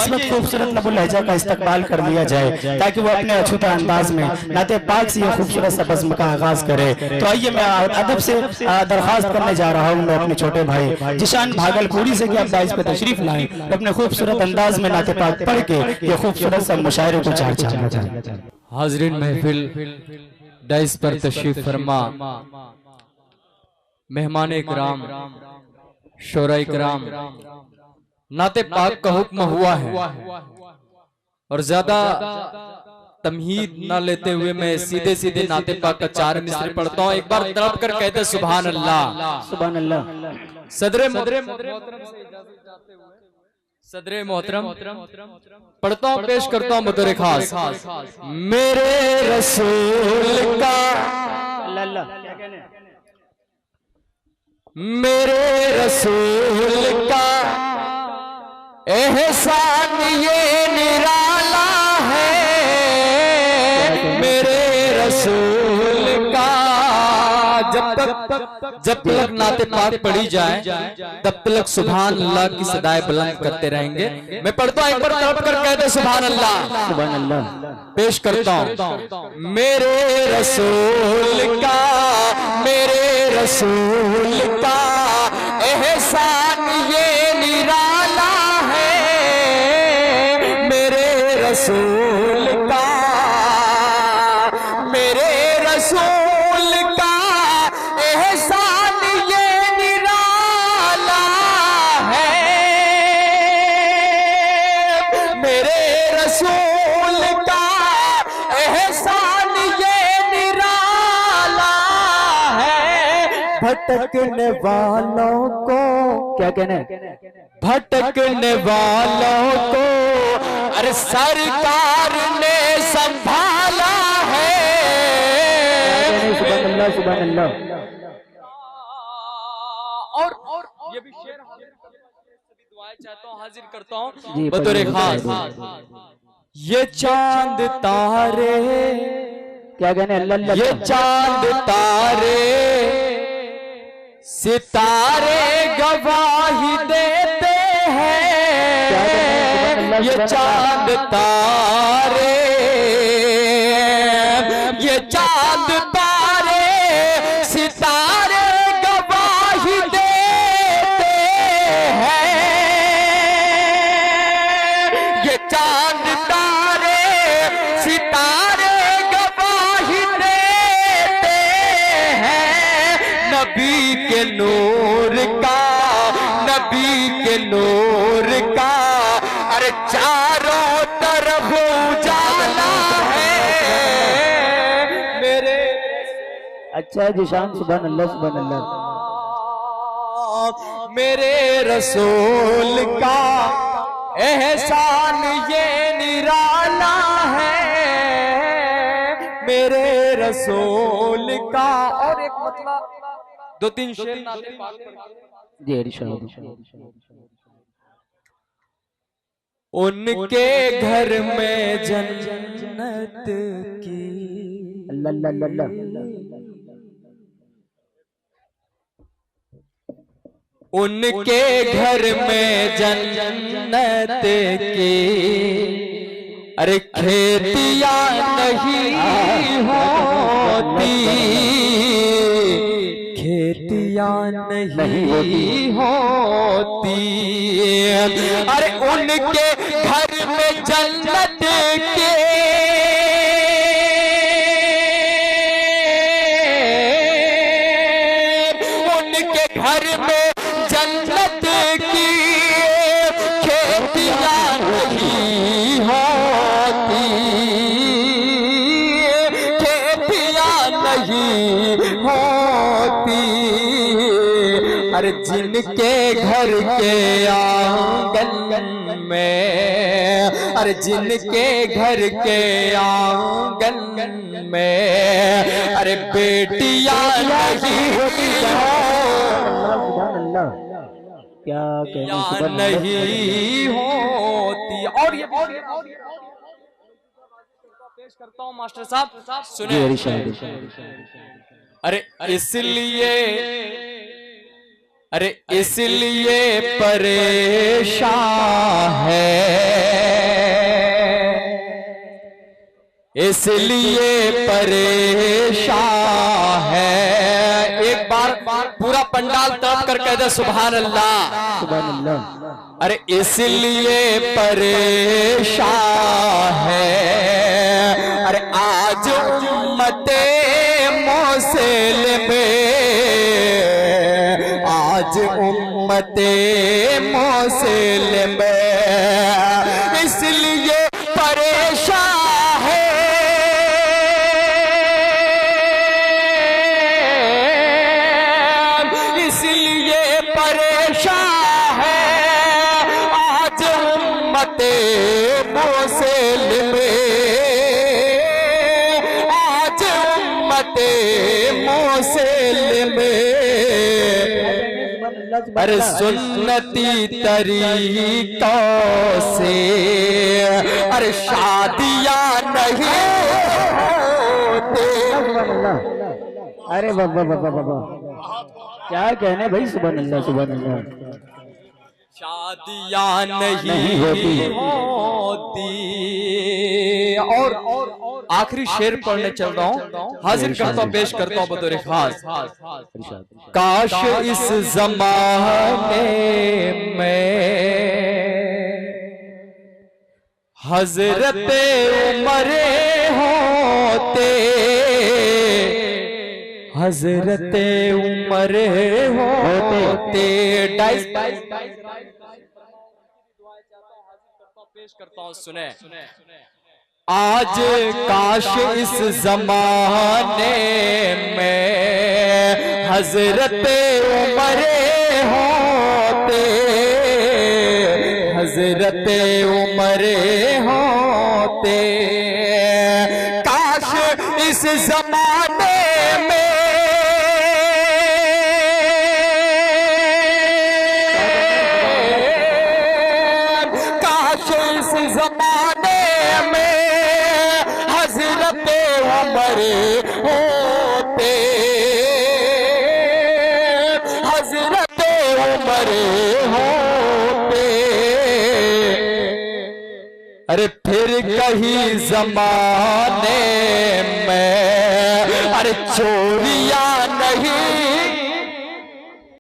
वक्त खूबसूरत नबुल लहजा का इस्तकबाल कर लिया जाए ताकि वो अपने अछूता अंदाज में नाते पाक से ये खूबसूरत सा बज़्म का आगाज करे। तो आइए मैं अदब से दरख्वास्त करने जा रहा हूँ मैं अपने छोटे भाई जिशान भागलपुरी से कि आप दाइस पे तशरीफ लाएं, अपने खूबसूरत अंदाज में नाते पाक पढ़ के ये खूबसूरत सा मुशायरे को चार चार जाए। हाज़रीन महफिल दाइस पर तशरीफ फरमा, मेहमान इकराम, शोरा इकराम, नाते पाक का हुक्म हुआ है और ज्यादा तमहीद ना लेते हुए मैं सीधे सीधे नाते पाक का 4 मिसरे पढ़ता हूँ। एक बार तड़प कर कहते सुभान अल्लाह सुभान अल्लाह। सदरे मोहतरम पढ़ता हूँ, पेश करता हूँ बतौर खास। मेरे रसूल का मेरे रसूल का एहसान ये निराला है, मेरे रसूल का। जब तक नाते पाक पढ़ी जाए तब तक सुभान अल्लाह की सदाएं बुलंद करते रहेंगे। मैं पढ़ता हूं, एक बार तड़प कर कहते सुभान अल्लाह सुभान अल्लाह। पेश करता हूं। मेरे रसूल का मेरे रसूल का एहसान ये निराला है, मेरे रसूल का मेरे रसूल का एहसान ये निराला है, मेरे रसूल का एहसान ये निराला है। भटकने वालों को क्या कहने, भटकने वालों को अरे सरकार ने संभाला है। सुभान अल्लाह सुभान अल्लाह। और ये भी शेर दुआएं चाहता हूँ, हाजिर करता हूँ बतौर खास। ये चांद तारे क्या कहने अल्लाह, ये चांद तारे सितारे गवाही देते हैं, ये चांद तारे ये चांद तारे सितारे गवाही देते हैं, ये चांद तारे सितारे गवाही देते हैं। नबी के नूर का नबी के नूर का अरे चारों तरफ उजाला है, मेरे अच्छा जिशान सुभान अल्लाह सुभान अल्लाह। मेरे रसूल का एहसान ये निराला है, मेरे रसूल का। और एक मतलब 2-3 शेर नाते पाक उनके घर में जन्नत की उनके घर में जन्नत की अरे खेतियां नहीं होती, खेतियां नहीं होती, अरे उनके घर में जन्नत के उनके घर में जन्नत की खेतियां नहीं होती, खेतियां नहीं होती, अरे जिनके घर के आंगन में अरे जिनके घर के आंगन में अरे बेटियां नहीं होती, क्या नहीं होती। और ये पेश करता हूँ मास्टर साहब सुने। अरे इसलिए परेशान है इसलिए परेशान है। एक बार पूरा पंडाल तड़प कर कह दे सुभान अल्लाह, सुभान अल्लाह। अरे इसलिए परेशान है, अरे आज उम्मते मुस्लिम, आज उम्मते मुस्लिम इसलिए परेशान है, इसलिए परेशान है, आज उम्मते मुस्लिम, आज उम्मते मुस्लिम, अरे सुन्नती तरीकों से अरे शादियां नहीं होते। अरे बाबा बाबा बाबा क्या कहने भाई, सुभान अल्लाह सुभान अल्लाह। शादियां नहीं होती। और आखिरी शेर पढ़ने चल रहा हूं, हाजिर करता हूं, पेश करता हूं बतौर खास। काश इस जमाने में हजरत उमर होते, हजरत उमर होते। पेश करता हूं, सुने। आज काश इस जमाने में हजरत उमर होते, हजरत उमर होते। काश इस जमाने में जमाने में हजरत उमर होते, हजरत उमर होते। अरे फिर कहीं जमाने में अरे चोरियां नहीं